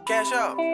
Cash out.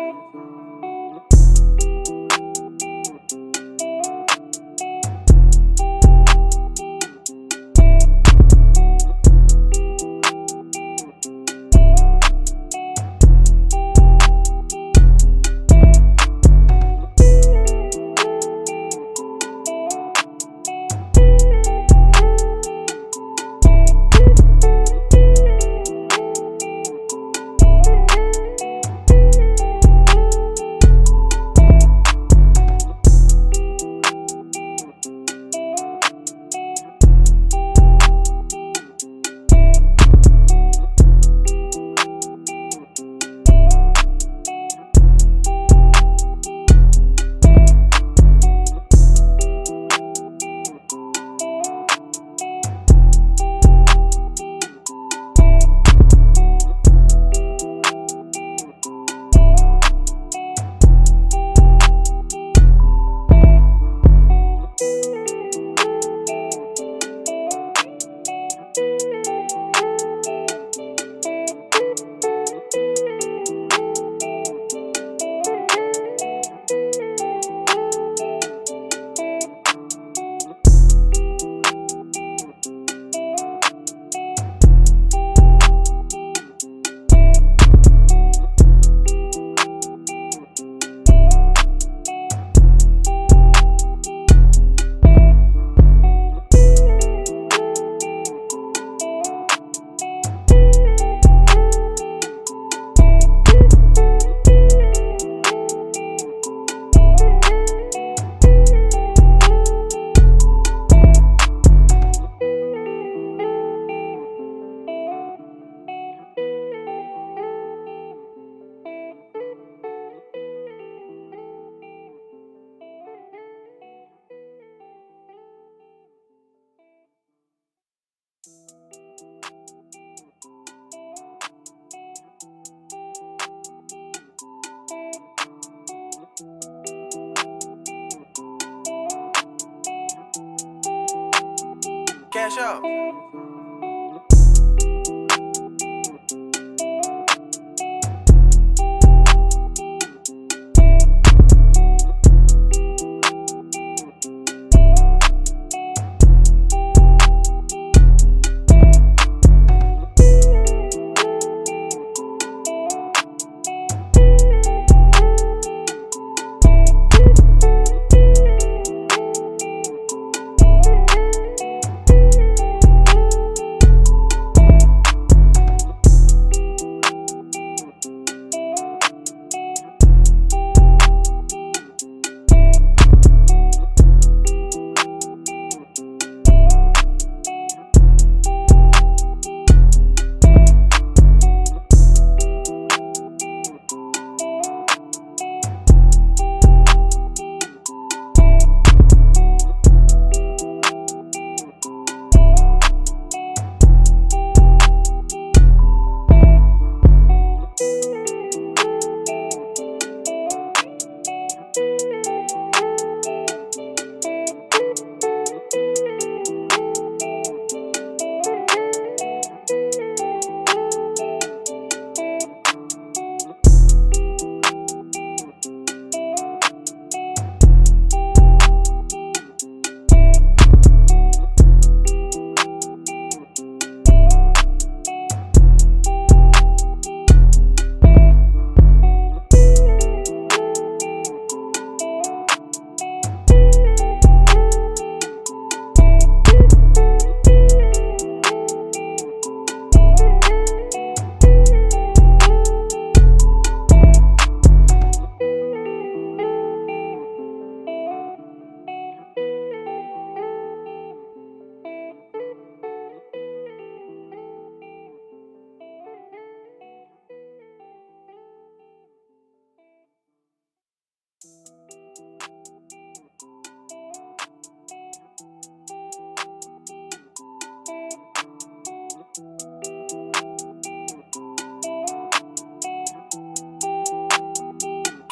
Cash out.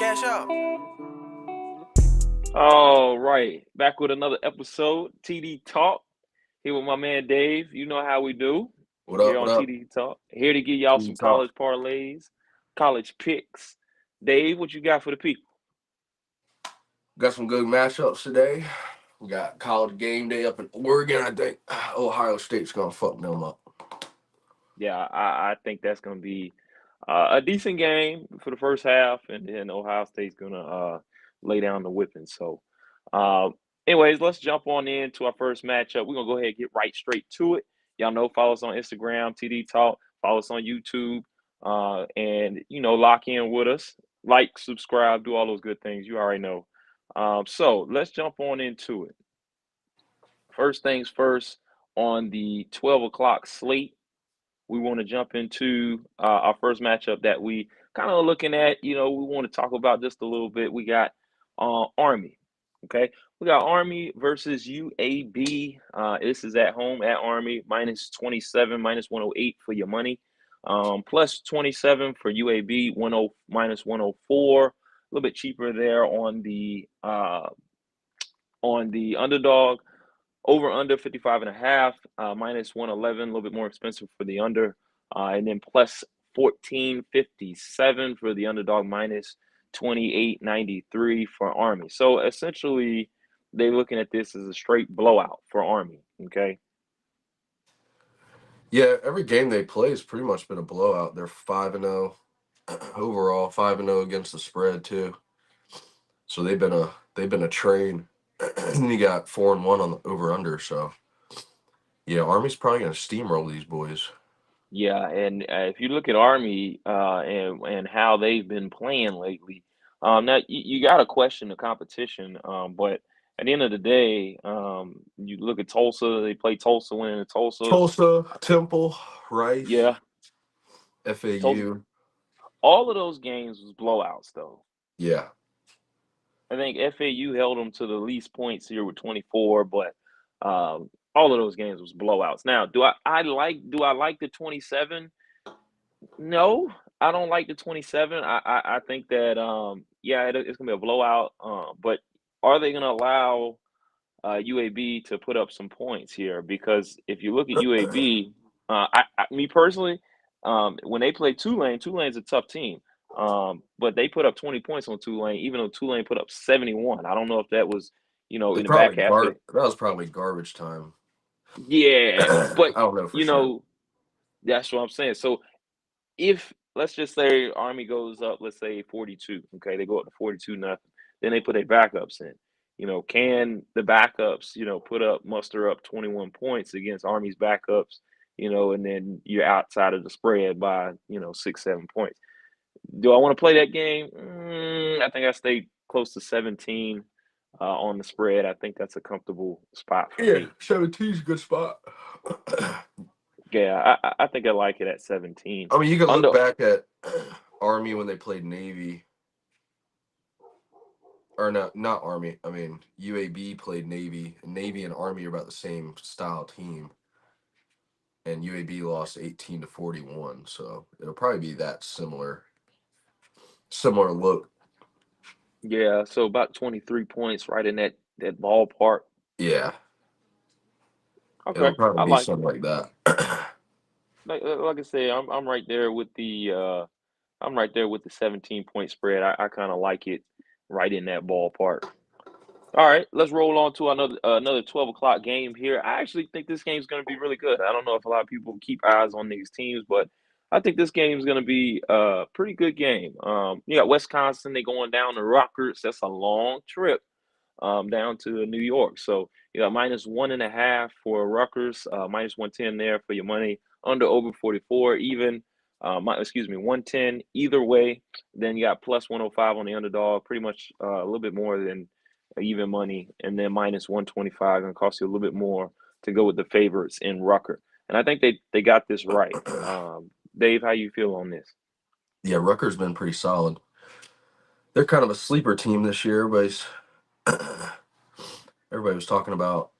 Cash out. All right, back with another episode, TD Talk. Here with my man Dave. You know how we do What here up? on What up? TD Talk. Here to give y'all TD some Talk. college parlays, college picks. Dave, what you got for the people? Got some good matchups today. We got college game day up in Oregon. I think Ohio State's gonna fuck them up. Yeah, I think that's going to be a decent game for the first half, and then Ohio State's going to lay down the whipping. So, uh, anyways, let's jump on into our first matchup. We're going to go ahead and get right straight to it. Y'all know, follow us on Instagram, TD Talk, follow us on YouTube, and, lock in with us. Like, subscribe, do all those good things. You already know. So, let's jump on into it. First things first, on the 12 o'clock slate, we want to jump into our first matchup that we kind of looking at. We want to talk about just a little bit. We got Army. Okay, we got Army versus UAB. This is at home at Army, minus 27, minus 108 for your money. Plus 27 for UAB, 10 minus 104. A little bit cheaper there on the underdog. Over under 55 and a half, minus 111, a little bit more expensive for the under. And then plus 1457 for the underdog, minus 2893 for Army. So essentially, they're looking at this as a straight blowout for Army. Okay. Yeah, every game they play has pretty much been a blowout. They're 5-0 overall, 5-0 against the spread too. So they've been a train. And you got 4-1 on the over under. So yeah, Army's probably gonna steamroll these boys. Yeah, and if you look at Army and how they've been playing lately, now you got to question the competition. But at the end of the day, you look at Tulsa. They play Tulsa, winning in Tulsa. Tulsa, Temple, Rice, Yeah, Tulsa. FAU. All of those games was blowouts, though. Yeah, I think FAU held them to the least points here with 24, but all of those games was blowouts. Now, do I like the 27? No, I don't like the 27. I think that yeah, it's gonna be a blowout. But are they gonna allow UAB to put up some points here? Because if you look at UAB, me personally, when they play Tulane, Tulane's a tough team. But they put up 20 points on Tulane, even though Tulane put up 71. I don't know if that was, they in the back probably half of the that was probably garbage time. yeah, I but don't know for you sure. know, that's what I'm saying. So if let's just say Army goes up, let's say 42, okay, they go up to 42 nothing, then they put their backups in. Can the backups, muster up 21 points against Army's backups, and then you're outside of the spread by, 6, 7 points. Do I want to play that game? I think I stay close to 17 on the spread. I think that's a comfortable spot for Yeah, me. 17's a good spot. Yeah, I think I like it at 17. I mean, you can look Under back at Army when they played Navy, or not Army. I mean, UAB played Navy, and Navy and Army are about the same style team, and UAB lost 18-41. So it'll probably be that similar look. Yeah, so about 23 points, right in that ballpark. Yeah, it'll Okay, probably I be like it. something like that. Like I say, I'm right there with the 17-point spread. I kind of like it right in that ballpark. All right, let's roll on to another 12 o'clock game here. I actually think this game's going to be really good. I don't know if a lot of people keep eyes on these teams, but I think this game's going to be a pretty good game. You got Wisconsin, they going down to Rutgers. That's a long trip down to New York. So you got minus 1.5 for Rutgers, minus 110 there for your money. Under over 44, even. 110 either way. Then you got plus 105 on the underdog, pretty much a little bit more than even money, and then minus 125 and cost you a little bit more to go with the favorites in Rucker. And I think they got this right. Dave, how you feel on this? Yeah, Rutgers been pretty solid. They're kind of a sleeper team this year. Everybody was talking about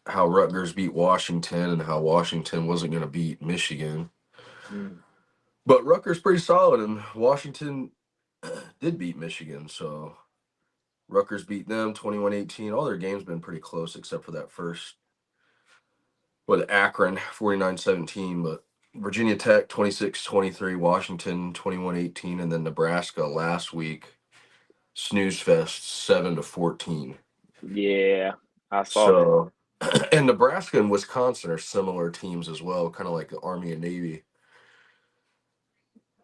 how Rutgers beat Washington and how Washington wasn't going to beat Michigan. Mm. But Rutgers pretty solid, and Washington did beat Michigan. So Rutgers beat them 21-18. All their games been pretty close except for that first with Akron 49-17. But Virginia Tech 26-23, Washington 21-18, and then Nebraska last week, snooze fest 7-14. Yeah, I saw that. So, and Nebraska and Wisconsin are similar teams as well, kind of like the Army and Navy.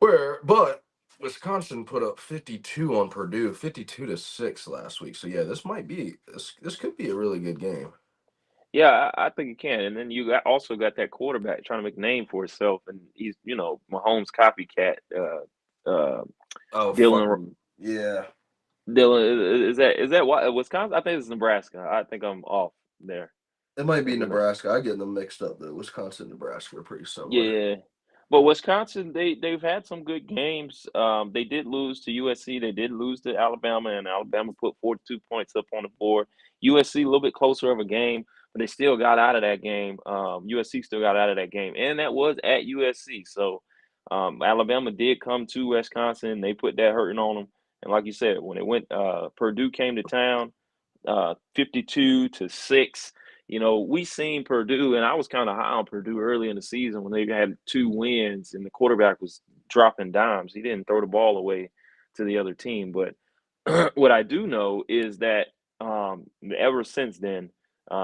But Wisconsin put up 52 on Purdue, 52-6 last week. So yeah, this could be a really good game. Yeah, I think it can. And then also got that quarterback trying to make a name for himself, and he's Mahomes copycat. Oh, Dylan fucking yeah. Dylan is that Wisconsin? I think it's Nebraska. I think I'm off there. It might be Maybe not. Nebraska. I get them mixed up though. Wisconsin and Nebraska are pretty similar. Yeah, but Wisconsin, they've had some good games. They did lose to USC. They did lose to Alabama, and Alabama put 42 points up on the board. USC a little bit closer of a game, but they still got out of that game. USC still got out of that game, and that was at USC. So Alabama did come to Wisconsin. They put that hurting on them, and like you said, when it went, Purdue came to town, 52-6. We seen Purdue, and I was kind of high on Purdue early in the season when they had 2 wins and the quarterback was dropping dimes. He didn't throw the ball away to the other team. But what I do know is that ever since then,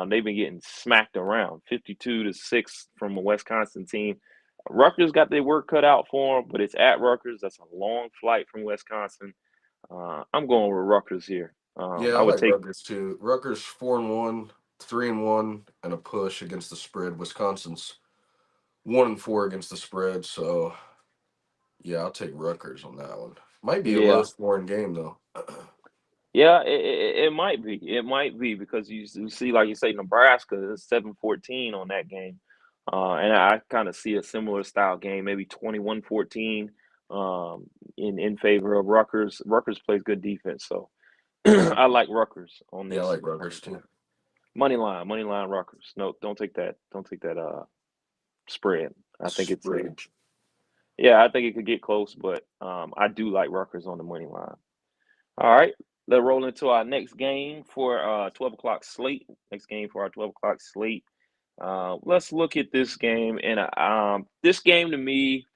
they've been getting smacked around 52-6 from a Wisconsin team. Rutgers got their work cut out for them, but it's at Rutgers. That's a long flight from Wisconsin. I'm going with Rutgers here. Yeah, I I would like take. Rutgers too. Rutgers 4-1, 3-1, and a push against the spread. Wisconsin's 1-4 against the spread. So yeah, I'll take Rutgers on that one. Might be a low Yeah. scoring game though. Yeah, it might be. It might be because you see, like you say, Nebraska is 7-14 on that game. And I kind of see a similar style game, maybe 21-14 in favor of Rutgers. Rutgers plays good defense, so I like Rutgers on Yeah, I this like Rutgers too. money line Rutgers. No, don't take that. Don't take that spread. I think it's Spread. yeah, I think it could get close, but I do like Rutgers on the money line. All right, let's roll into our next game for 12 o'clock slate. Next game for our 12 o'clock slate. Let's look at this game. And this game to me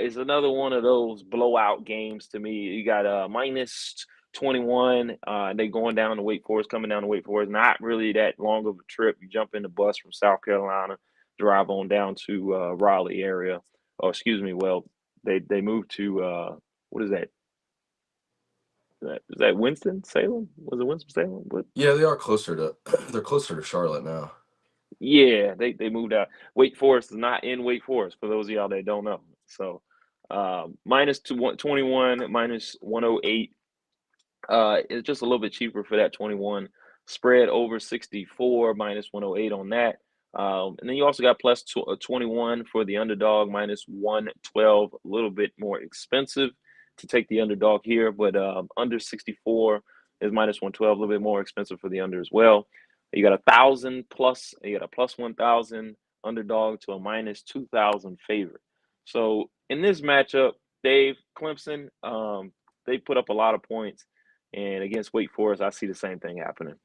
is another one of those blowout games to me. You got minus 21. They going down to Wake Forest, coming down to Wake Forest. Not really that long of a trip. You jump in the bus from South Carolina, drive on down to Raleigh area. Oh, excuse me. Well, they moved to what is that? Is that Winston Salem? Was it Winston Salem? What? Yeah, they are closer to they're closer to Charlotte now. Yeah, they moved out. Wake Forest is not in Wake Forest for those of y'all that don't know. So minus 21, minus 108. It's just a little bit cheaper for that 21. Spread over 64, minus 108 on that. And then you also got plus 21 for the underdog, minus 112, a little bit more expensive to take the underdog here, but under 64 is minus 112, a little bit more expensive for the under as well. You got 1,000 plus, you got a plus 1,000 underdog to a minus 2,000 favorite. So in this matchup, Dave, Clemson, they put up a lot of points. And against Wake Forest, I see the same thing happening.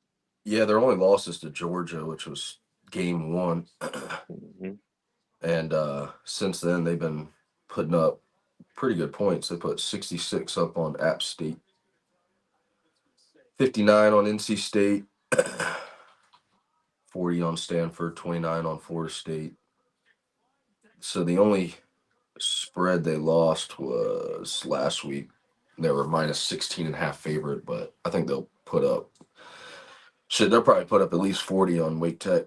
Yeah, their only losses to Georgia, which was game 1. Mm-hmm. And since then they've been putting up pretty good points. They put 66 up on App State, 59 on NC State, 40 on Stanford, 29 on Florida State. So the only spread they lost was last week. They were minus 16.5 favorite, but I think they'll probably put up at least 40 on Wake Tech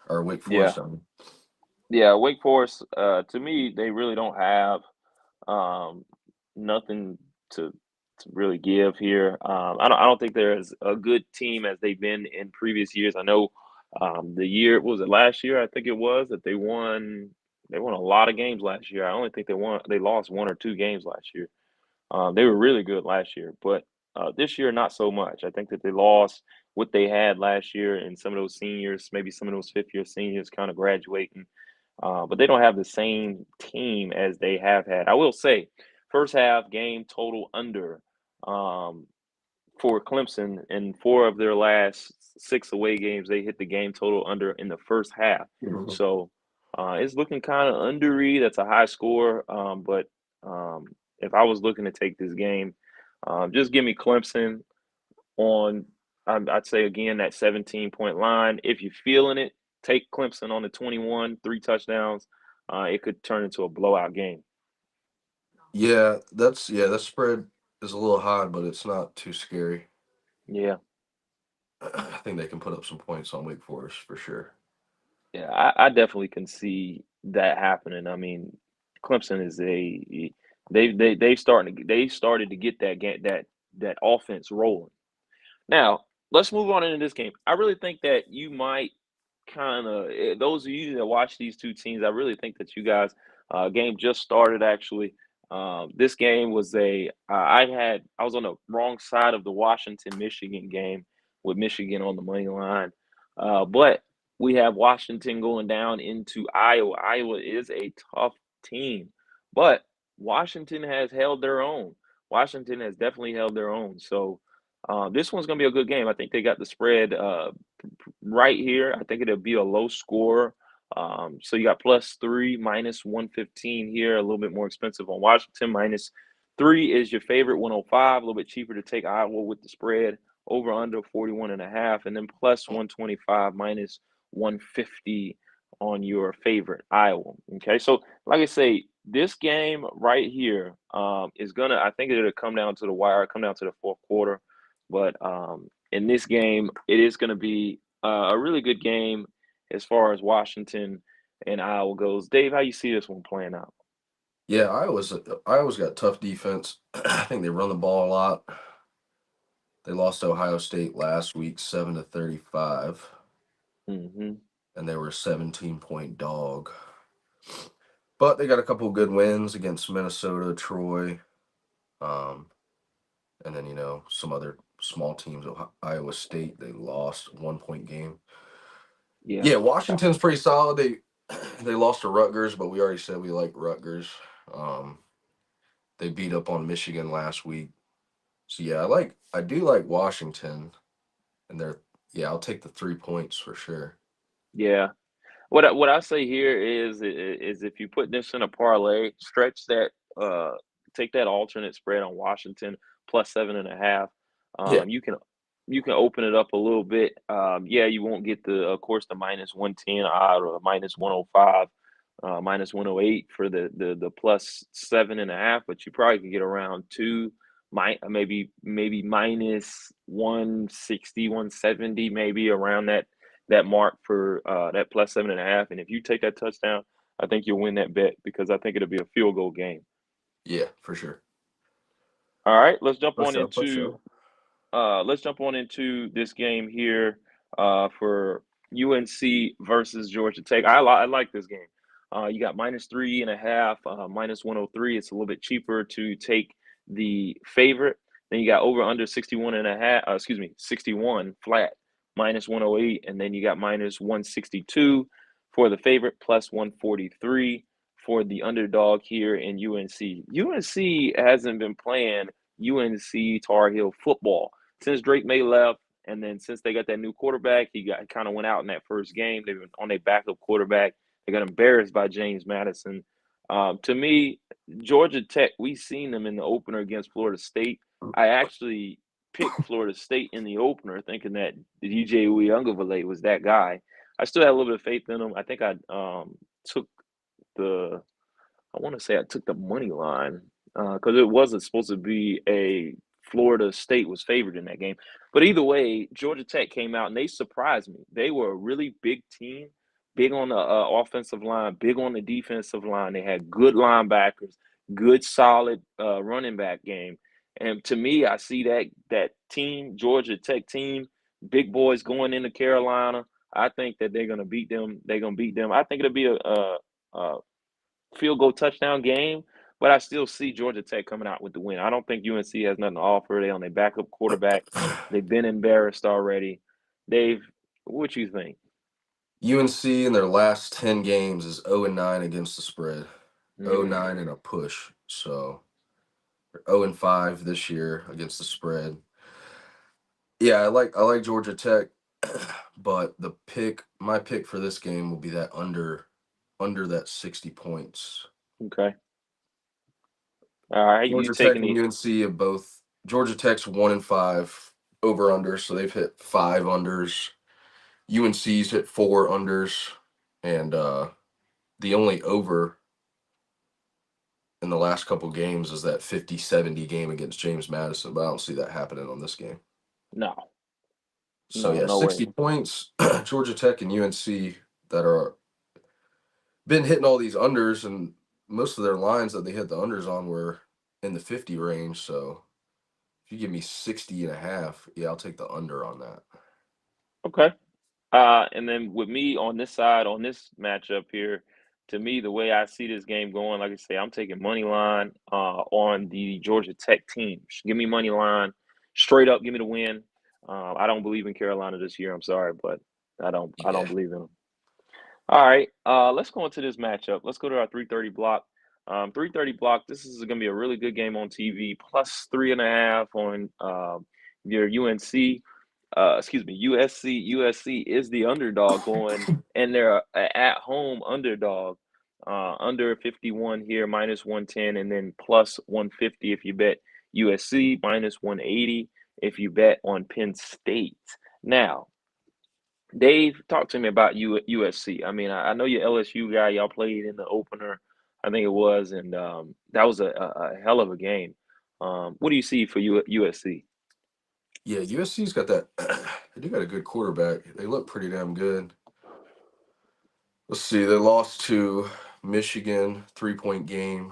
or Wake Yeah. Forest. I mean. Yeah, Wake Forest, to me, they really don't have nothing to really give here. I don't think they're as a good team as they've been in previous years. I know the year, what was it, last year? I think it was that they won. They won a lot of games last year. I only think they lost 1 or 2 games last year. They were really good last year, but this year not so much. I think that they lost what they had last year, and some of those seniors, maybe some of those fifth-year seniors, kind of graduating. But they don't have the same team as they have had. I will say, first half game total under for Clemson in 4 of their last 6 away games. They hit the game total under in the first half. Mhm. So It's looking kind of undery. That's a high score, but um, if I was looking to take this game, just give me Clemson on. I'd say again that 17-point line. If you're feeling it, take Clemson on the 21, 3 touchdowns. It could turn into a blowout game. That spread is a little high, but it's not too scary. Yeah. I think they can put up some points on Wake Forest for sure. Yeah, I definitely can see that happening. I mean, Clemson is they started to get that offense rolling. Now, let's move on into this game. I really think that you might kind of those of you that watch these two teams, I really think that you guys game just started actually. This game was I was on the wrong side of the Washington Michigan game with Michigan on the money line, but we have Washington going down into Iowa. Iowa is a tough team, but Washington has held their own. Washington has definitely held their own. So this one's going to be a good game. I think they got the spread right here. I think it'll be a low score. So you got +3, -115 here, a little bit more expensive on Washington. -3 is your favorite, 105, a little bit cheaper to take Iowa with the spread. Over under 41.5, and then +125, -150 on your favorite Iowa. Okay, so like I say, this game right here is gonna. I think it'll come down to the wire, come down to the fourth quarter. But in this game, it is going to be a really good game as far as Washington and Iowa goes. Dave, how you see this one playing out? Yeah, Iowa's got tough defense. I think they run the ball a lot. They lost to Ohio State last week, 7-35, Hmm. and they were a 17-point dog. But they got a couple of good wins against Minnesota, Troy, um, and then some other small teams. Iowa State, they lost 1-point game. Yeah. Yeah, Washington's pretty solid. They lost to Rutgers, but we already said we like Rutgers. Um, they beat up on Michigan last week. So yeah, I do like Washington, and I'll take the 3 points for sure. Yeah. What I say here is if you put this in a parlay, stretch that take that alternate spread on Washington +7.5. Yeah, You can open it up a little bit. Yeah, you won't get the of course the -110 odd or -105, -108 for the +7.5, but you probably could get around two, maybe -160, 170, maybe around that mark for that +7.5. And if you take that touchdown, I think you'll win that bet because I think it'll be a field goal game. yeah, for sure. All right, For sure. let's jump on into this game here for UNC versus Georgia Tech. I like this game. You got -3.5, -103. It's a little bit cheaper to take the favorite. Then you got over under 61.5. Excuse me, 61 flat, -108, and then you got -162 for the favorite, +143 for the underdog here in UNC. UNC hasn't been playing UNC Tar Heel football since Drake May left, and then since they got that new quarterback, he got kind of went out in that first game. They've been on their backup quarterback. They got embarrassed by James Madison. To me, Georgia Tech, we seen them in the opener against Florida State. I actually picked Florida State in the opener, thinking that DJ Uyunglele was that guy. I still had a little bit of faith in him. I think I took the I want to say I took the money line because it wasn't supposed to be a Florida State was favored in that game. But either way, Georgia Tech came out and they surprised me. They were a really big team, big on the offensive line, big on the defensive line. They had good linebackers, good solid running back game. And to me, I see that team, Georgia Tech team, big boys going into Carolina. I think that they're going to beat them. They're going to beat them. I think it'll be a field goal touchdown game, but I still see Georgia Tech coming out with the win. I don't think UNC has nothing to offer. They on their backup quarterback. They've been embarrassed already. Dave, what you think? UNC in their last 10 games is 0-9 against the spread. Mm, 0-9 and a push. So they're 0-5 this year against the spread. Yeah, I like Georgia Tech, but my pick for this game will be that under under that 60 points. Okay. All right. You Georgia Tech taking and it? UNC have both. Georgia Tech's 1-5 over under, so they've hit 5 unders. UNC's hit 4 unders, and the only over in the last couple games is that 50-70 game against James Madison, but I don't see that happening on this game. No. So No, yeah, no way. 60 points. Georgia Tech and UNC that are been hitting all these unders, and most of their lines that they hit the unders on were in the 50 range. So if you give me 60.5, yeah, I'll take the under on that. Okay. And then with me on this side, on this matchup here, to me, the way I see this game going, like I say, I'm taking money line on the Georgia Tech team. Give me money line, straight up, give me the win. I don't believe in Carolina this year. I'm sorry, but I don't Yeah. believe in them. All right, let's go into this matchup. Let's go to our 3:30 block. 3:30 block. This is going to be a really good game on TV. Plus 3.5 on your UNC. Excuse me, USC. USC is the underdog going, and they're a at home underdog. Under 51 here, minus 110, and then plus 150 if you bet USC, minus 180 if you bet on Penn State. Now, Dave, talk to me about USC. I mean, I know you're LSU guy. Y'all played in the opener, I think it was, and that was a hell of a game. What do you see for USC? Yeah, USC's got that. They do got a good quarterback. They look pretty damn good. Let's see. They lost to Michigan, 3-point game.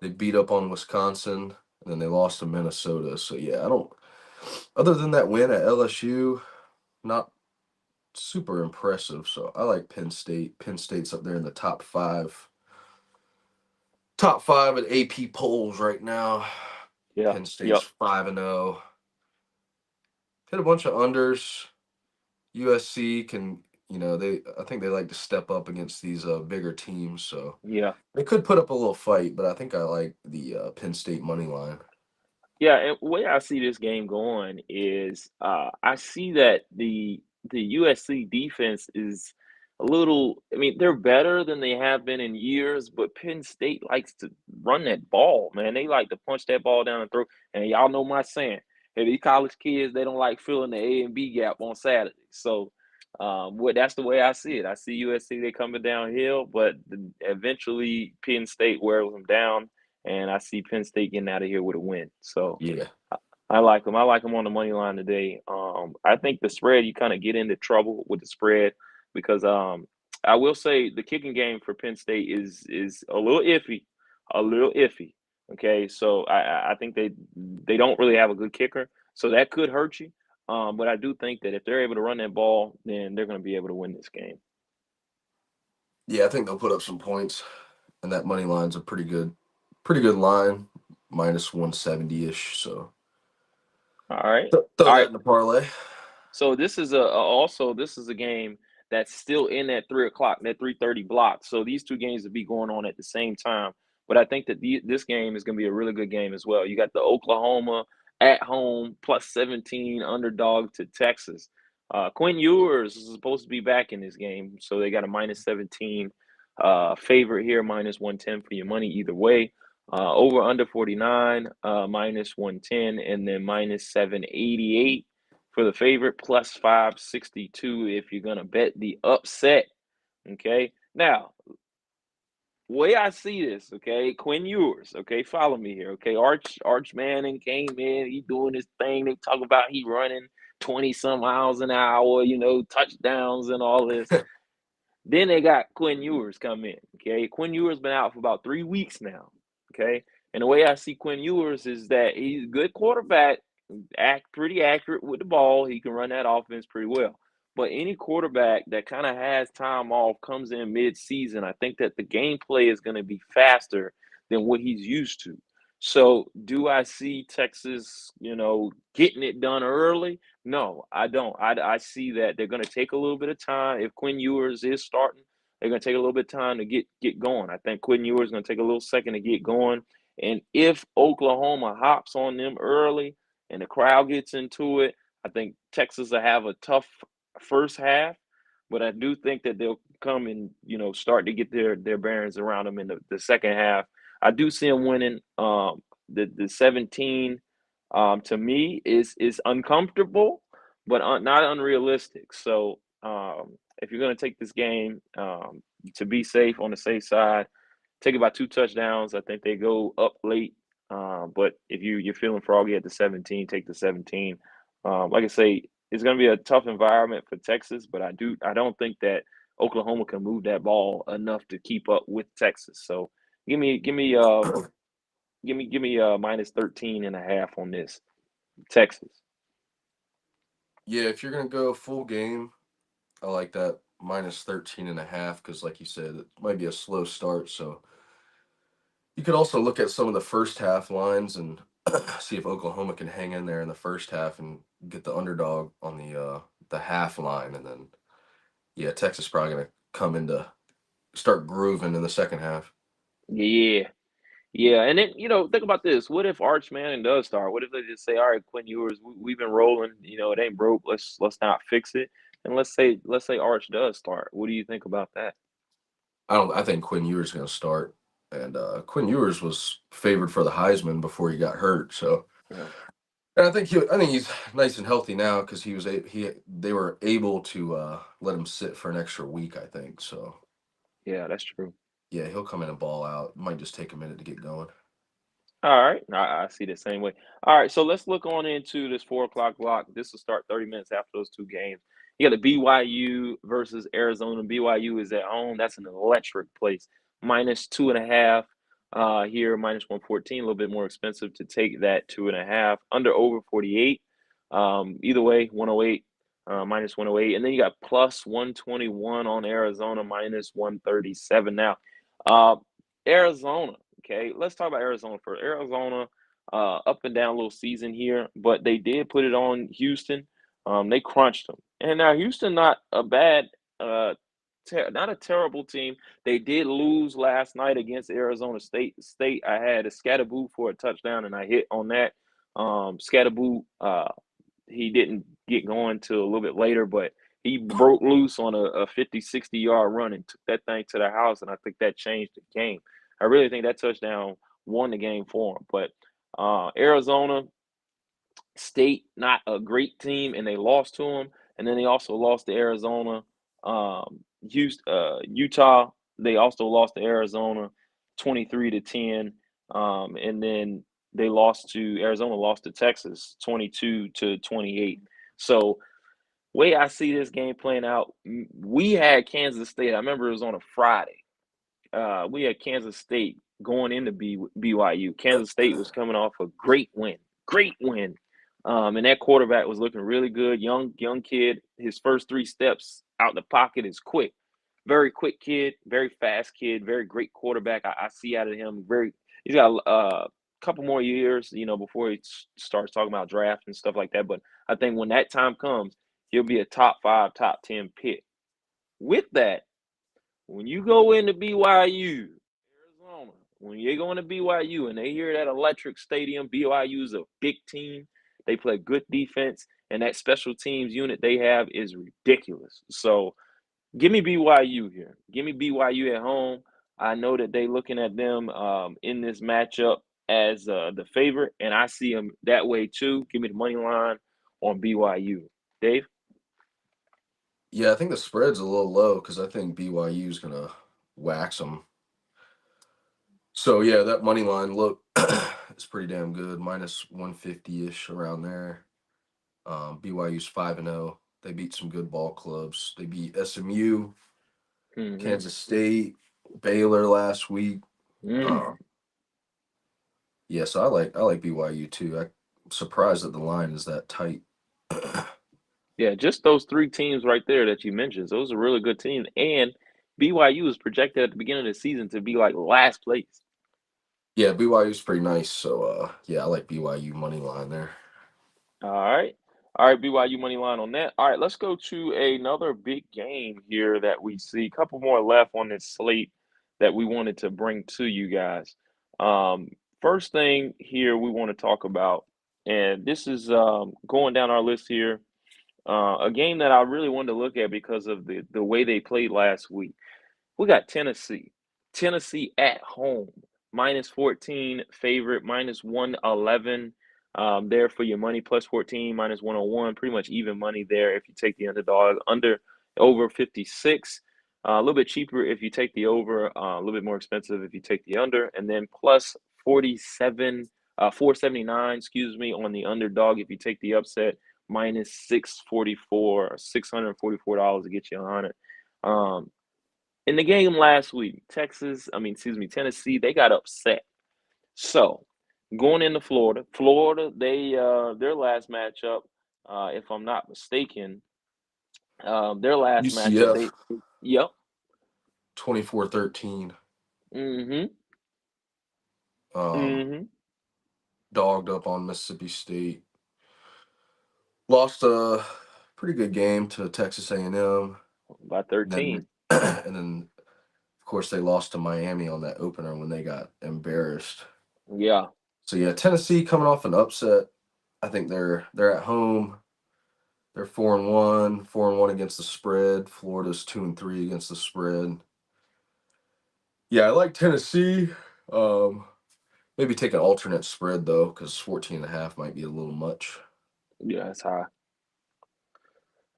They beat up on Wisconsin, and then they lost to Minnesota. So yeah, I don't. Other than that win at LSU, not super impressive. So I like Penn State. Penn State's up there in the top five at AP polls right now. Yeah, Penn State's yep, 5-0. Hit a bunch of unders. USC can, I think they like to step up against these bigger teams, so yeah. they could put up a little fight. But I think I like the Penn State money line. Yeah, and the way I see this game going is I see that the USC defense is a little, I mean, they're better than they have been in years, but Penn State likes to run that ball, man. They like to punch that ball down the throat. And y'all know my saying. Hey, these college kids, they don't like filling the A and B gap on Saturday. So that's the way I see it. I see USC, they coming downhill, but eventually Penn State wears them down, and I see Penn State getting out of here with a win. So Yeah, I like them. I like them on the money line today. I think the spread, you kind of get into trouble with the spread because I will say the kicking game for Penn State is a little iffy, a little iffy. Okay, so I think they don't really have a good kicker, so that could hurt you. But I do think that if they're able to run that ball, then they're going to be able to win this game. yeah, I think they'll put up some points, and that money line's a pretty good line, minus 170 ish. So All right, throw all that right. in the parlay. So this is also this is a game that's still in that 3 o'clock, that 3:30 block. So these two games will be going on at the same time. But I think that this game is going to be a really good game as well. You got the Oklahoma at home plus 17 underdog to Texas. Quinn Ewers is supposed to be back in this game, so they got a minus 17 favorite here, minus 110 for your money either way. Over under 49, minus 110, and then minus 788 for the favorite, plus 562 if you're gonna bet the upset. Okay. Now, way I see this, okay, Quinn Ewers, okay, follow me here, okay. Arch Manning came in, he doing his thing. They talk about he running 20 some miles an hour, touchdowns and all this. Then they got Quinn Ewers come in. Okay. Quinn Ewers been out for about 3 weeks now. Okay. And the way I see Quinn Ewers is that he's a good quarterback, pretty accurate with the ball. He can run that offense pretty well. But any quarterback that kind of has time off comes in mid-season, I think that the gameplay is going to be faster than what he's used to. So, do I see Texas, getting it done early? No, I don't. I see that they're going to take a little bit of time. If Quinn Ewers is starting, they're going to take a little bit of time to get going. I think Quinn Ewers is going to take a little second to get going. And if Oklahoma hops on them early and the crowd gets into it, I think Texas will have a tough first half. But I do think that they'll come and start to get their bearings around them in the second half. I do see them winning. The 17 to me is uncomfortable, but not unrealistic. So if you're going to take this game to be safe on the safe side, take about 2 touchdowns. I think they go up late. But if you're feeling froggy at the 17, take the 17. Like I say, it's going to be a tough environment for Texas, but I don't think that Oklahoma can move that ball enough to keep up with Texas. So give me minus 13 and a half on this Texas. Yeah, if you're gonna go full game, I like that minus 13.5 because, like you said, it might be a slow start. So you could also look at some of the first half lines and see if Oklahoma can hang in there in the first half and get the underdog on the half line, and then yeah, Texas probably gonna come into start grooving in the second half. Yeah. Yeah, and then think about this. What if Arch Manning does start? What if they just say, "All right, Quinn Ewers, we've been rolling. It ain't broke. Let's not fix it." And let's say Arch does start. What do you think about that? I think Quinn Ewers is gonna start, and Quinn Ewers was favored for the Heisman before he got hurt. So, Yeah, and I think he's nice and healthy now because they were able to let him sit for an extra week. I think so. yeah, that's true. Yeah, he'll come in and ball out. Might just take a minute to get going. All right, I see the same way. All right, so let's look on into this 4 o'clock block. This will start 30 minutes after those two games. You got the BYU versus Arizona. BYU is at home. That's an electric place. Minus 2.5 here, minus 114. A little bit more expensive to take that 2.5. Under over 48. Either way, 108, minus 108. And then you got plus 121 on Arizona, minus 137. Now, uh, Arizona. Okay, let's talk about Arizona first. Arizona, up and down little season here, but they did put it on Houston. They crunched them, and now Houston not a bad, not a terrible team. They did lose last night against Arizona State. I had a Scatterboo for a touchdown, and I hit on that. Scatterboo, he didn't get going till a little bit later, but he broke loose on a 50, 60-yard run and took that thing to the house, and I think that changed the game. I really think that touchdown won the game for him. But Arizona State, not a great team, and they lost to them. And then they also lost to Arizona. Utah, they also lost to Arizona 23-10. And then Arizona lost to Texas 22-28. So way I see this game playing out, we had Kansas State. I remember it was on a Friday. We had Kansas State going into BYU. Kansas State was coming off a great win. And that quarterback was looking really good. Young kid. His first 3 steps out the pocket is quick. Very quick kid, very fast kid, very great quarterback. I see out of him. He's got a couple more years, before he starts talking about draft and stuff like that. But I think when that time comes, he'll be a top 5, top 10 pick. With that, when you go into BYU, Arizona, when you're going to BYU and they hear that electric stadium, BYU is a big team. They play good defense, and that special teams unit they have is ridiculous. So give me BYU here. Give me BYU at home. I know that they looking at them in this matchup as the favorite, and I see them that way too. Give me the money line on BYU. Dave? Yeah, I think the spread's a little low because I think BYU is gonna wax them. So yeah, that money line look is pretty damn good. Minus 150 ish around there. BYU's 5-0. They beat some good ball clubs. They beat SMU, Mm-hmm. Kansas State, Baylor last week. Mm. Um, yeah, so I like BYU too. I'm surprised that the line is that tight. Yeah, just those 3 teams right there that you mentioned. Those are really good teams. And BYU is projected at the beginning of the season to be like last place. Yeah, BYU's pretty nice. So yeah, I like BYU money line there. All right. All right, BYU money line on that. All right, let's go to another big game here that we see. A couple more left on this slate that we wanted to bring to you guys. Um, First thing here we want to talk about, and this is going down our list here. a game that I really wanted to look at because of the way they played last week. We got Tennessee. Tennessee at home, -14 favorite, -111. There for your money, +14, -101. Pretty much even money there if you take the underdog. Over 56. A little bit cheaper if you take the over. A little bit more expensive if you take the under. And then plus 47, 479, excuse me, on the underdog if you take the upset. -644, $644 to get you 100. In the game last week, Tennessee, they got upset. So going into Florida, they their last matchup, if I'm not mistaken, their last matchup, UCF yep, 24-13. mm-hmm, Um, mm-hmm, dogged up on Mississippi State. Lost a pretty good game to Texas A&M. by And then 13, and then of course they lost to Miami on that opener when they got embarrassed. yeah, So yeah, Tennessee coming off an upset. I think they're at home. They're 4-1, 4-1 against the spread. Florida's 2-3 against the spread. Yeah, I like Tennessee. Maybe take an alternate spread though, because 14.5 might be a little much. yeah, that's high.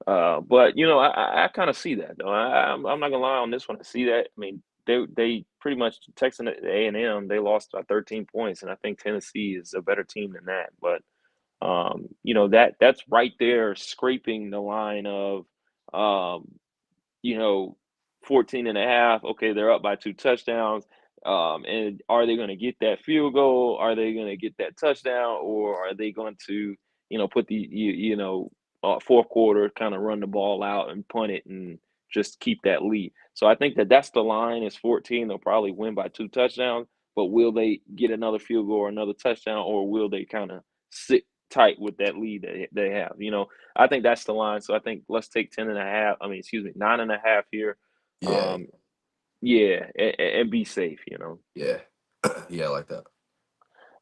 But I kind of see that though. I'm not gonna lie on this one. I see that. I mean, they pretty much Texas A&M, they lost by 13 points, and I think Tennessee is a better team than that. But that's right there scraping the line of um, you know, 14 and a half. Okay, they're up by 2 touchdowns. And are they going to get that field goal? Are they going to get that touchdown? Or are they going to, put fourth quarter, kind of run the ball out and punt it and just keep that lead? So I think that's the line is 14. They'll probably win by 2 touchdowns. But will they get another field goal or another touchdown? Or will they kind of sit tight with that lead that they have? I think that's the line. So I think let's take 10.5. I mean, excuse me, 9.5 here. Yeah, Um, yeah, and be safe. yeah, yeah, I like that.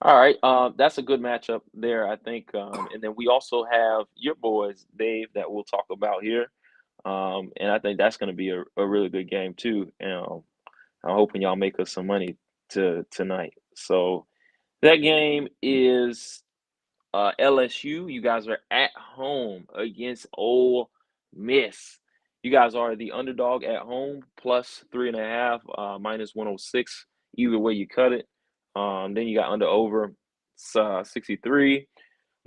All right. That's a good matchup there, I think. And then we also have your boys, Dave, that we'll talk about here. And I think that's going to be a really good game too. And I'm hoping y'all make us some money tonight. So that game is LSU. You guys are at home against Ole Miss. You guys are the underdog at home, plus 3.5, -106. Either way you cut it. Then you got under over 63,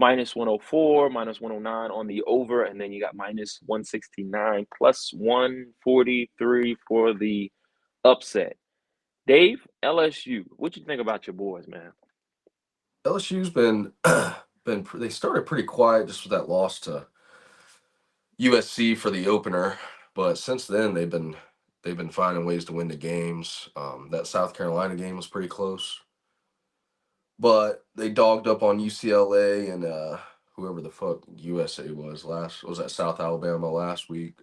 -104, -109 on the over, and then you got -169, plus 143 for the upset. Dave, LSU, what you think about your boys, man? LSU's been they started pretty quiet just with that loss to USC for the opener, but since then they've been finding ways to win the games. That South Carolina game was pretty close, but they dogged up on UCLA and whoever the fuck USA was at South Alabama last week,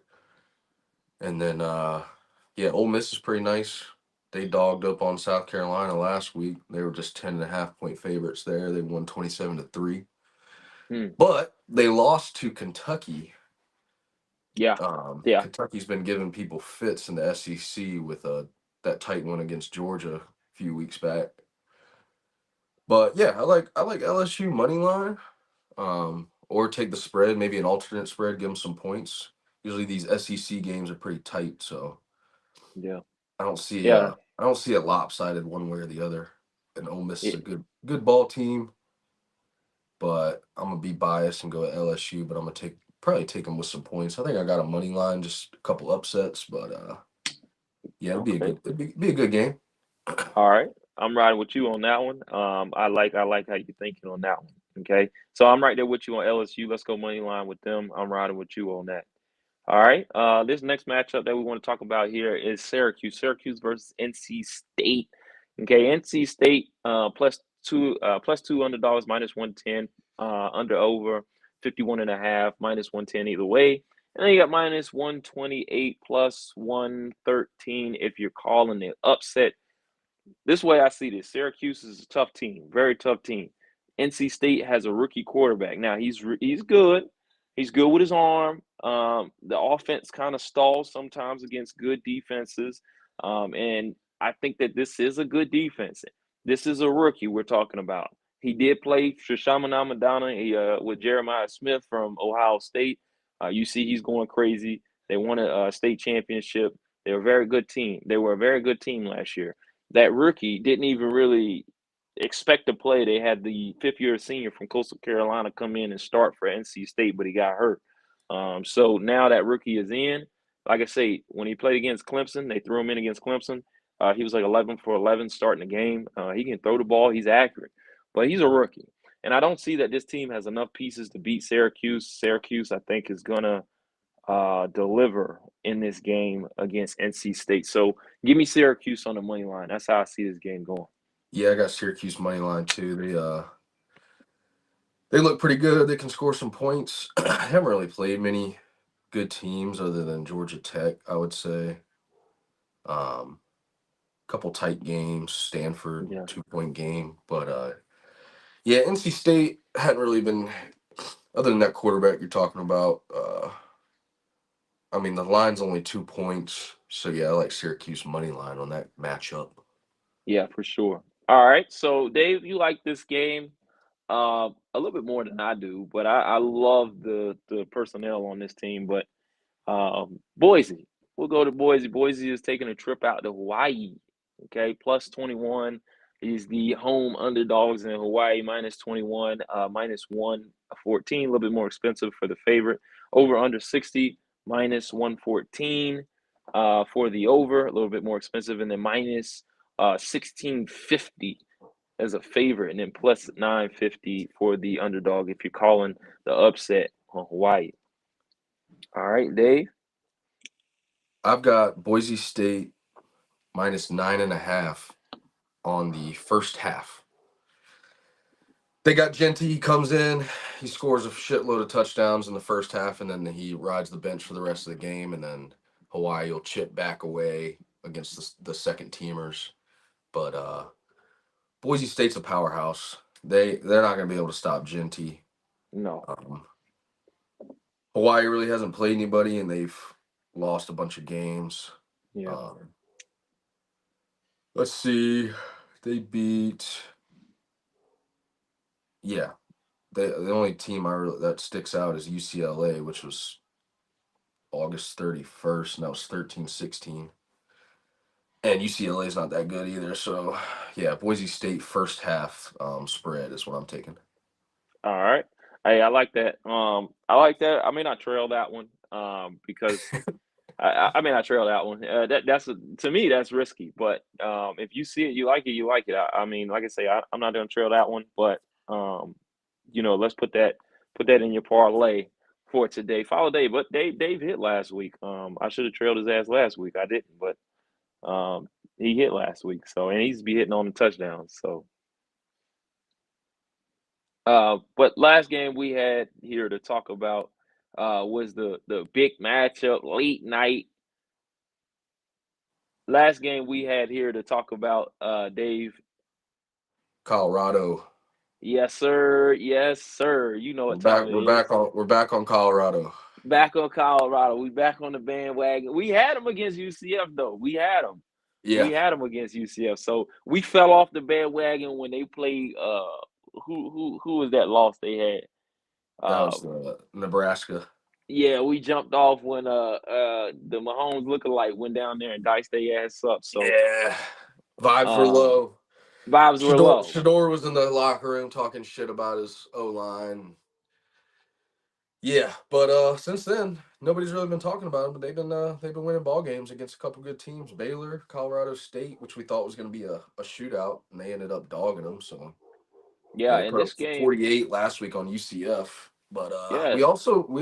and then yeah, Ole Miss is pretty nice. They dogged up on South Carolina last week. They were just 10.5 point favorites there. They won 27-3, Hmm. but they lost to Kentucky. Yeah, yeah, Kentucky's been giving people fits in the SEC with that tight one against Georgia a few weeks back. But yeah, I like LSU money line, or take the spread, maybe an alternate spread, give them some points. Usually these SEC games are pretty tight, so yeah, I don't see yeah. I don't see it lopsided one way or the other. And Ole Miss is a Yeah. good ball team, but I'm gonna be biased and go at LSU, but I'm gonna probably take them with some points. I think I got a money line, just a couple upsets, but yeah, Okay. be a good game. All right. I'm riding with you on that one. I like how you're thinking on that one. Okay. So I'm right there with you on LSU. Let's go money line with them. I'm riding with you on that. All right. This next matchup that we want to talk about here is Syracuse. Syracuse versus NC State. Okay, NC State plus two underdogs, -110, under over 51.5, -110 either way. And then you got -128 plus 113 if you're calling it upset. This way I see this. Syracuse is a tough team, very tough team. NC State has a rookie quarterback. Now he's good. He's good with his arm. The offense kind of stalls sometimes against good defenses. And I think that this is a good defense. This is a rookie we're talking about. He did play Shashamana Madonna with Jeremiah Smith from Ohio State. You see he's going crazy. They won a state championship. They were a very good team. They were a very good team last year. That rookie didn't even really expect to play. They had the fifth-year senior from Coastal Carolina come in and start for NC State, but he got hurt. So now that rookie is in. Like I say, when he played against Clemson, they threw him in against Clemson. He was like 11 for 11 starting the game. He can throw the ball. He's accurate, but he's a rookie. And I don't see that this team has enough pieces to beat Syracuse. Syracuse, I think, is going to deliver in this game against NC State. So give me Syracuse on the money line. That's how I see this game going. Yeah, I got Syracuse money line too. They look pretty good. They can score some points. I haven't really played many good teams other than Georgia Tech, I would say. Couple tight games, Stanford Yeah. 2-point game, but yeah, NC State hadn't really been, other than that quarterback you're talking about. I mean, the line's only 2 points, so yeah, I like Syracuse money line on that matchup. Yeah, for sure. All right. So, Dave, you like this game a little bit more than I do, but I love the personnel on this team. But Boise, we'll go to Boise. Boise is taking a trip out to Hawaii. Okay, plus 21 is the home underdogs in Hawaii, minus 21, minus 114, a little bit more expensive for the favorite. Over under 60, minus 114 for the over, a little bit more expensive, and then minus 1650 as a favorite, and then plus 950 for the underdog if you're calling the upset on Hawaii. All right, Dave. I've got Boise State minus 9.5 on the first half. They got Genty. He comes in, he scores a shitload of touchdowns in the first half, and then he rides the bench for the rest of the game. And then Hawaii will chip back away against the second teamers. But Boise State's a powerhouse. They're not going to be able to stop Genty. No. Hawaii really hasn't played anybody, and they've lost a bunch of games. Yeah. Let's see. They beat. Yeah. The only team that sticks out is UCLA, which was August 31st, and that was 13-16. And UCLA is not that good either. So, yeah, Boise State first half spread is what I'm taking. All right. Hey, I like that. I like that. I may not trail that one because I may not trail that one. To me that's risky. But if you see it, you like it, you like it. I mean, like I say, I'm not going to trail that one. But let's put that in your parlay for today. Follow Dave, but Dave hit last week. I should have trailed his ass last week. I didn't, but he hit last week. So and he's be hitting on the touchdowns. So. But last game we had here to talk about was the big matchup, late night. Last game we had here to talk about, Dave. Colorado. Yes, sir. Yes, sir. You know what time it is. We're back on Colorado. Back on Colorado. We back on the bandwagon. We had them against UCF though. We had them. Yeah. We had them against UCF. So we fell off the bandwagon when they played. Who was that loss they had? That was Nebraska. Yeah, we jumped off when the Mahomes lookalike went down there and diced their ass up. So yeah, vibes were low. Vibes were low. Shador was in the locker room talking shit about his O-line. Yeah, but since then nobody's really been talking about it. But they've been winning ball games against a couple good teams: Baylor, Colorado State, which we thought was going to be a shootout, and they ended up dogging them. So yeah, they in put this up game, 48 last week on UCF. But yeah, we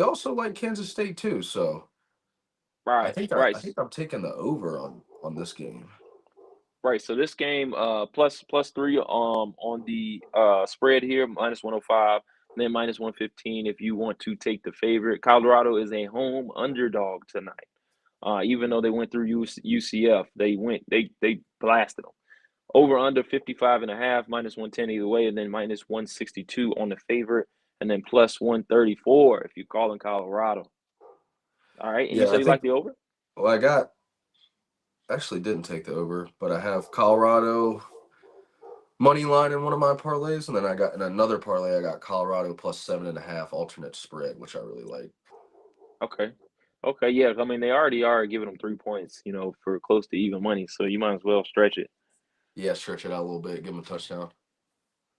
also like Kansas State too. So I right, think right, I'm taking the over on this game. right. So this game, plus 3 on the spread here, minus 105, then minus 115 if you want to take the favorite. Colorado is a home underdog tonight. Even though they went through UCF, they blasted them. Over under 55.5, minus 110 either way, and then minus 162 on the favorite. and then plus 134 if you call in Colorado. All right, and you Yeah, say I you like think. the over? Well, I got actually didn't take the over, but I have Colorado money line in one of my parlays, and then I got in another parlay I got Colorado plus 7.5 alternate spread, which I really like. Okay. Okay, yeah. I mean, they already are giving them 3 points, for close to even money, so you might as well stretch it. Yeah, stretch it out a little bit, give them a touchdown.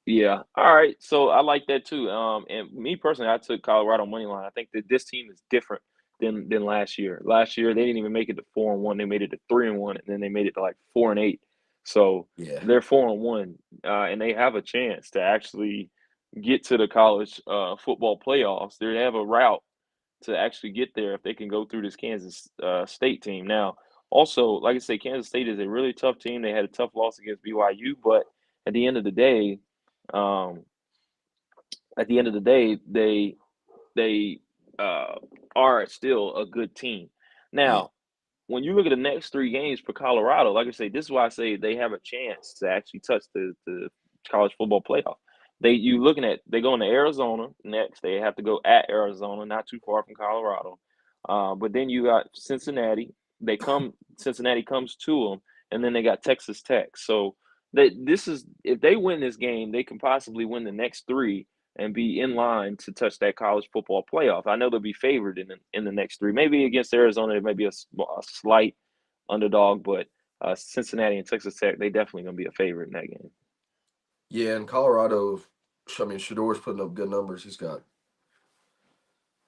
Yeah. All right. So I like that too. And me personally, I took Colorado money line. I think that this team is different than last year. Last year they didn't even make it to 4-1. They made it to 3-1, and then they made it to like 4-8. So Yeah, they're 4-1, and they have a chance to actually get to the college football playoffs. They have a route to actually get there if they can go through this Kansas State team. Now, also, like I say, Kansas State is a really tough team. They had a tough loss against BYU, but at the end of the day, um, they uh, are still a good team. yeah, Now, when you look at the next 3 games for Colorado, like I say, this is why I say they have a chance to actually touch the college football playoff. They go into Arizona next. They have to go at Arizona, not too far from Colorado. But then you got Cincinnati. Cincinnati comes to them, and then they got Texas Tech. So this is if they win this game, they can possibly win the next 3 and be in line to touch that college football playoff. I know they'll be favored in the next 3. Maybe against Arizona, it may be a slight underdog, but Cincinnati and Texas Tech, they definitely gonna be a favorite in that game. yeah. And Colorado, I mean, Shador's putting up good numbers. He's got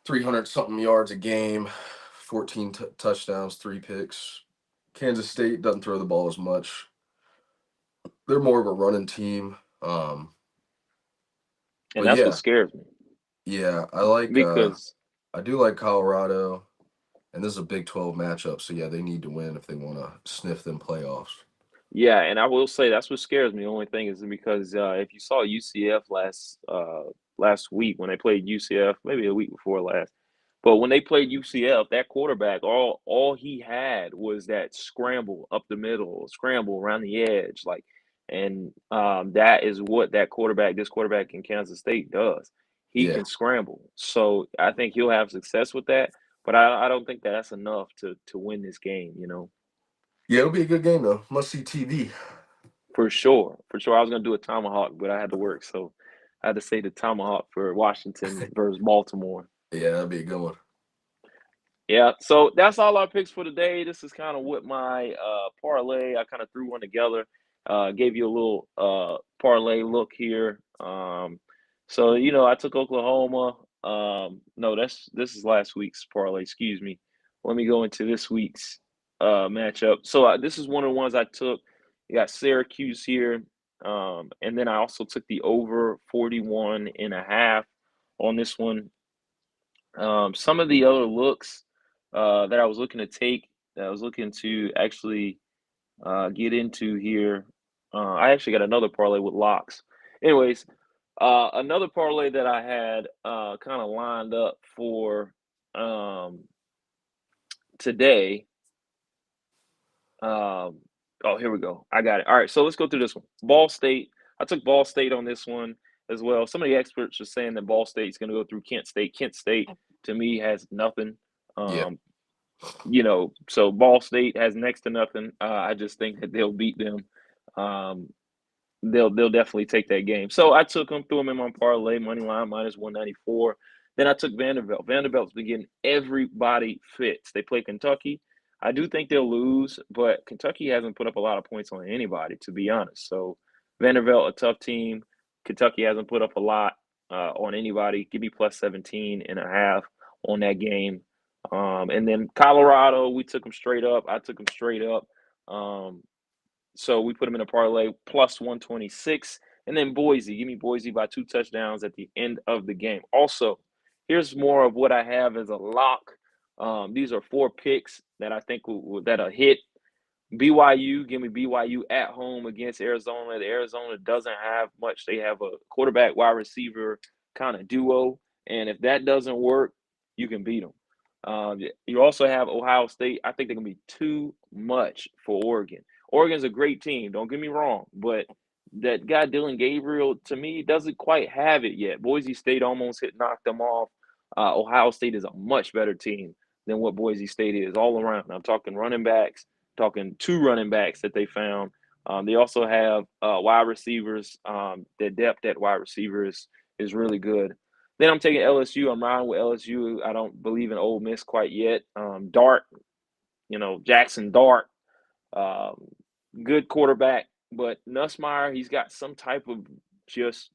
300 something yards a game, 14 touchdowns, 3 picks. Kansas State doesn't throw the ball as much. They're more of a running team. And But that's what yeah, scares me yeah, I like because I do like Colorado, and this is a Big 12 matchup, so yeah, they need to win if they want to sniff them playoffs. yeah, and I will say that's what scares me. The only thing is because if you saw UCF last week when they played UCF, maybe a week before last, but when they played UCF, that quarterback all he had was that scramble up the middle, scramble around the edge, like, and that is what this quarterback in Kansas State does. He Yeah, can scramble, so I think he'll have success with that. But I don't think that's enough to win this game. yeah, it'll be a good game though. Must see TV. For sure, for sure. I was gonna do a tomahawk, but I had to work, so I had to say the tomahawk for Washington versus Baltimore. Yeah, that'd be a good one. Yeah, so that's all our picks for today. This is kind of what my parlay. I kind of threw one together, gave you a little parlay look here. So I took Oklahoma. No, this is last week's parlay. Excuse me. Let me go into this week's matchup. So this is one of the ones I took. You got Syracuse here, and then I also took the over 41.5 on this one. Some of the other looks that I was looking to take, that I was looking to actually get into here. I actually got another parlay with locks. Anyways, another parlay that I had kind of lined up for um, today. Oh, here we go. I got it. All right, so let's go through this one. Ball State. I took Ball State on this one as well. Some of the experts are saying that Ball State's going to go through Kent State. Kent State, to me, has nothing. Yeah, Um, so Ball State has next to nothing. I just think that they'll beat them. Um, they'll definitely take that game. So I took them, threw them in my parlay, money line minus 194. Then I took Vanderbilt. Vanderbilt's been getting everybody fits. They play Kentucky. I do think they'll lose, but Kentucky hasn't put up a lot of points on anybody, to be honest. So Vanderbilt, a tough team. Kentucky hasn't put up a lot on anybody. Give me plus 17.5 on that game. And then Colorado, we took them straight up. I took them straight up. So we put them in a parlay plus 126. And then Boise, give me Boise by 2 touchdowns at the end of the game. Also, here's more of what I have as a lock. These are 4 picks that I think that'll hit. BYU, give me BYU at home against Arizona. The Arizona doesn't have much. They have a quarterback wide receiver kind of duo. And if that doesn't work, you can beat them. You also have Ohio State. I think they're going to be too much for Oregon. Oregon's a great team. Don't get me wrong, but that guy Dylan Gabriel, to me, doesn't quite have it yet. Boise State almost knocked them off. Ohio State is a much better team than what Boise State is all around. I'm talking running backs, talking 2 running backs that they found. They also have wide receivers. Their depth at wide receivers is really good. Then I'm taking LSU. I'm riding with LSU. I don't believe in Ole Miss quite yet. Dart, Jackson Dart, um, good quarterback, but Nussmeier, he's got some type of just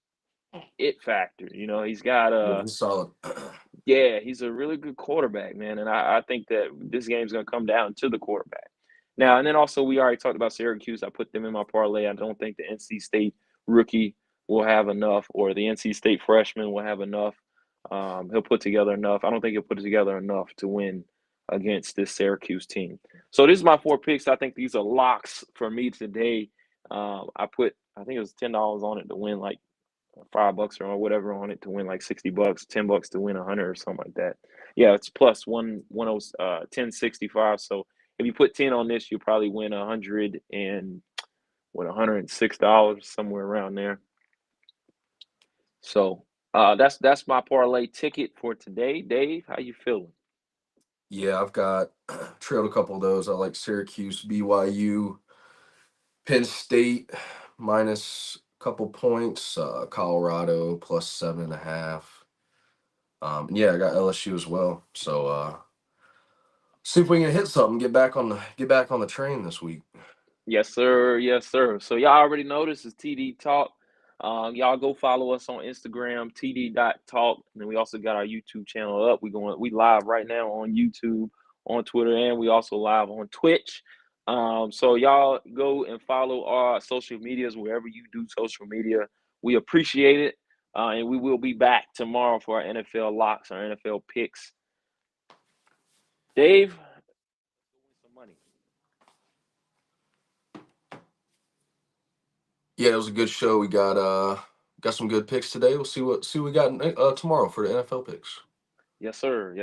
it factor. He's got Yeah, he's solid. yeah, he's a really good quarterback, man. And I think that this game's going to come down to the quarterback. Now, and then also, we already talked about Syracuse. I put them in my parlay. I don't think the NC State rookie will have enough, or the NC State freshman will have enough. He'll put together enough. I don't think he'll put together enough to win against this Syracuse team. So this is my 4 picks. I think these are locks for me today. I think it was $10 on it to win like $5 or whatever on it to win like $60, $10 to win 100 or something like that. Yeah, it's plus 1065. So if you put 10 on this, you'll probably win $106 somewhere around there. So that's my parlay ticket for today. Dave, how you feeling? Yeah, I've got trailed a couple of those. I like Syracuse, BYU, Penn State minus a couple points, Colorado plus 7.5. Yeah, I got LSU as well. So see if we can hit something. Get back on the train this week. Yes, sir. Yes, sir. So y'all already know this is TD Talk. Y'all go follow us on Instagram, td.talk. And then we also got our YouTube channel up. We live right now on YouTube, on Twitter, and we also live on Twitch. So y'all go and follow our social medias wherever you do social media. We appreciate it. And we will be back tomorrow for our NFL locks, our NFL picks. Dave, some money. Yeah, it was a good show. We got some good picks today. We'll see what we got tomorrow for the NFL picks. Yes, sir. Yes.